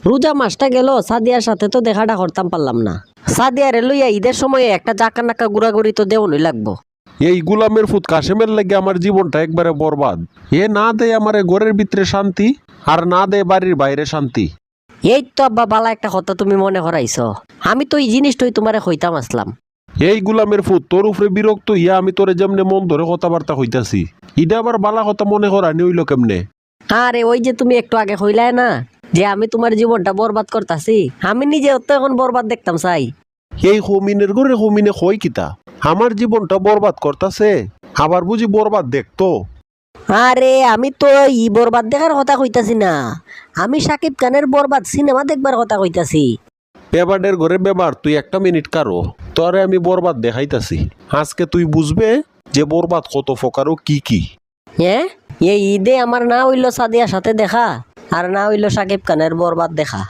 রোজা মাসটা গেল, সাদিয়ার সাথে তো দেখাটা করতাম পারলাম না। সাদিয়ারে লইয়া ঈদের সময়ে একটা জাকা নাকা ঘুরাঘুরি তো দেওয়ানই লাগবো। এই গুলামের ফুত কাশেমের লাগে আমার জীবনটা একবারে বরবাদ। এ না দেয় আমারে ঘরের ভিতরে শান্তি, আর না দেয় বাড়ির বাইরে শান্তি। এই তো আব্বা বালা একটা কথা তুমি মনে করাইছ। আমি তো এই জিনিসটাই তোমারে কইতাম আসলাম। এই গুলামের ফুত তোর উপরে বিরক্ত ইয়া আমি তোরে যেমনে মন ধরে কথাবার্তা হইতাছি, ইটা আবার বালা কথা মনে করানি হইল কেমনে? আরে ওই যে তুমি একটু আগে কইলাই না যে আমি তোমার জীবনটা বরবাদ করতাছি, আমি নিজে তো এখন বরবাদ দেখতাম চাই। এই হমিনের ঘরে হমিনে কই কিতা আমার জীবনটা বরবাদ করতাছে, আবার বুঝি বরবাদ দেখতো? আরে আমি তো ই বরবাদ দেখার কথা কইতাছি না, আমি সাকিব খানের বরবাদ সিনেমা দেখবার কথা কইতাছি। বেবারের ঘরে বেবার তুই একটা মিনিট কারো, তোরে আমি বরবাদ দেখাইতাছি। আজকে তুই বুঝবে যে বরবাদ কত প্রকার ও কি কি। হ্যাঁ, এই ঈদে আমার না হইল সাদিয়ার সাথে দেখা, আর না হইল সাকিব খানের বরবাদ দেখা।